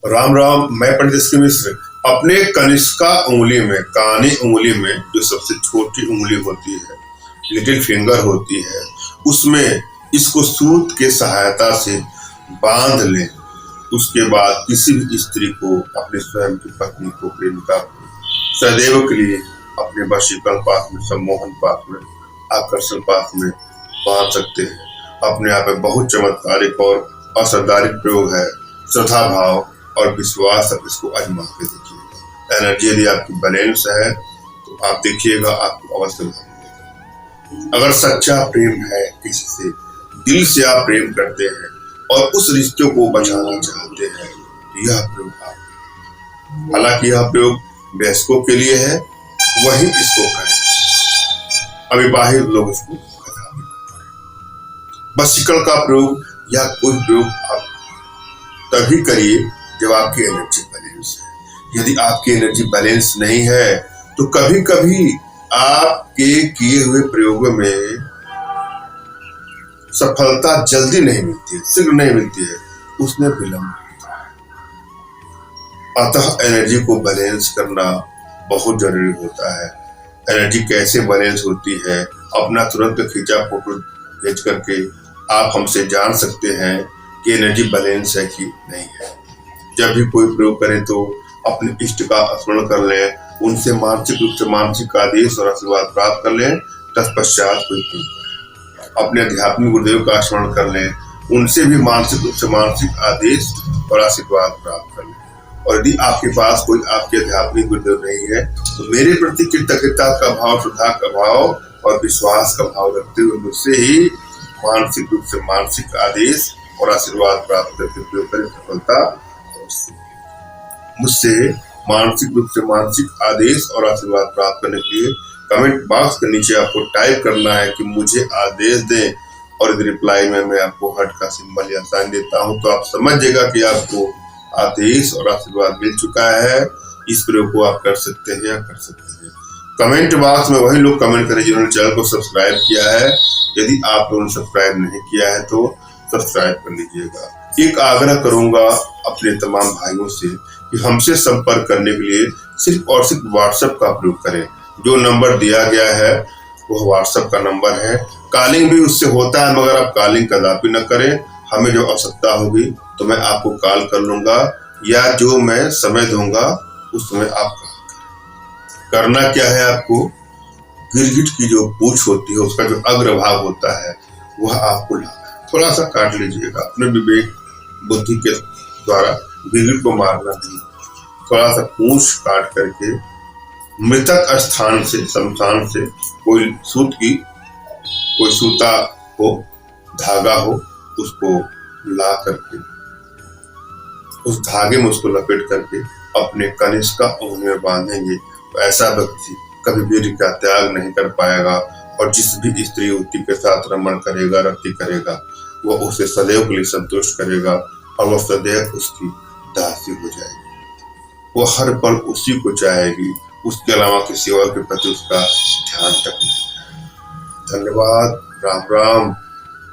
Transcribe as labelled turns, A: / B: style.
A: राम राम। मैं पंडित एस के मिश्र अपने कनिष्का उंगली में, कानी उंगली में जो सबसे छोटी उंगली होती है, लिटिल फिंगर होती है, उसमें इसको सूत के सहायता से बांध लें। उसके बाद किसी भी स्त्री को, अपने स्वयं की पत्नी को, प्रेमिका को सदैव के लिए अपने वशीकरण पास में, सम्मोहन पास में, आकर्षण पास में बांध सकते हैं। अपने आप में बहुत चमत्कारिक और असाधारण प्रयोग है। श्रद्धा भाव और विश्वास, आप इसको आजमा के देखिएगा। एनर्जी यदि आपकी बैलेंस है तो आप देखिएगा, आपको अवश्य लाभ मिलेगा। अगर सच्चा प्रेम है, किसी से दिल से आप प्रेम करते हैं और उस रिश्ते को बचाना चाहते हैं, यह प्रयोग आप, हालांकि यह प्रयोग वयस्कों के लिए है, वही इसको करें। अविवाहित लोग इसको कदापि न करें। वशीकरण का प्रयोग या कोई प्रयोग आप तभी करिए जब आपकी एनर्जी बैलेंस है। यदि आपकी एनर्जी बैलेंस नहीं है तो कभी कभी आपके किए हुए प्रयोगों में सफलता जल्दी नहीं मिलती है, शीघ्र नहीं मिलती है, उसमें विलंब होता है। अतः एनर्जी को बैलेंस करना बहुत जरूरी होता है। एनर्जी कैसे बैलेंस होती है, अपना तुरंत खींचा फोटो भेज करके आप हमसे जान सकते हैं कि एनर्जी बैलेंस है कि नहीं है। जब भी कोई प्रयोग करें तो अपने इष्ट का स्मरण कर लें, उनसे मानसिक रूप से मानसिक आदेश और आशीर्वाद प्राप्त कर लें। तत्पश्चात कोई प्रयोग करें, अपने आध्यात्मिक गुरुदेव का स्मरण कर लें, उनसे भी मानसिक रूप से मानसिक आदेश और आशीर्वाद प्राप्त कर लें। और यदि आपके पास कोई आपके आध्यात्मिक गुरुदेव नहीं है तो मेरे प्रति कृतज्ञता का भाव, श्रद्धा का भाव और विश्वास का भाव रखते हुए मुझसे ही मानसिक रूप से मानसिक आदेश और आशीर्वाद प्राप्त करके प्रयोग करें। सफलता मुझसे मानसिक रूप से मानसिक आदेश और आशीर्वाद प्राप्त करने के लिए कमेंट बॉक्स के नीचे आपको टाइप करना है कि मुझे आदेश दें, और यदि रिप्लाई में मैं आपको हार्ट का सिंबल या साइन देता हूं तो आप समझ जाएगा कि आपको आदेश और आशीर्वाद मिल चुका है। इस प्रयोग को आप कर सकते हैं या कर सकते हैं। कमेंट बॉक्स में वही लोग कमेंट करें जिन्होंने चैनल को सब्सक्राइब किया है। यदि आप लोगों ने सब्सक्राइब नहीं किया है तो सब्सक्राइब कर लीजिएगा। एक आग्रह करूंगा अपने तमाम भाइयों से कि हमसे संपर्क करने के लिए सिर्फ और सिर्फ व्हाट्सएप का प्रयोग करें। जो नंबर दिया गया है वह व्हाट्सएप का नंबर है। कॉलिंग भी उससे होता है, मगर आप कॉलिंग कदापि न करें। हमें जो आवश्यकता होगी तो मैं आपको कॉल कर लूंगा, या जो मैं समय दूंगा उस समय आप करना क्या है, आपको गिरगिट की जो पूंछ होती है, उसका जो अग्रभाग होता है, वह आपको थोड़ा सा काट लीजिएगा। अपने विवेक बुद्धि के द्वारा गिरगिट को मारना नहीं, थोड़ा सा पूंछ काट करके मृतक स्थान से, शमशान से कोई सूत की, कोई सूता हो, धागा हो, उसको ला करके उस धागे में उसको लपेट करके अपने कनिष्का उंगली में बांधेंगे तो ऐसा व्यक्ति कभी वीर का त्याग नहीं कर पाएगा। और जिस भी स्त्री युवती के साथ रमण करेगा, रति करेगा, वह उसे सदैव के लिए संतुष्ट करेगा और वह सदैव उसकी दासी हो जाएगी। वो हर पल उसी को चाहेगी, उसके अलावा किसी और के प्रति उसका ध्यान तक नहीं। धन्यवाद। राम राम।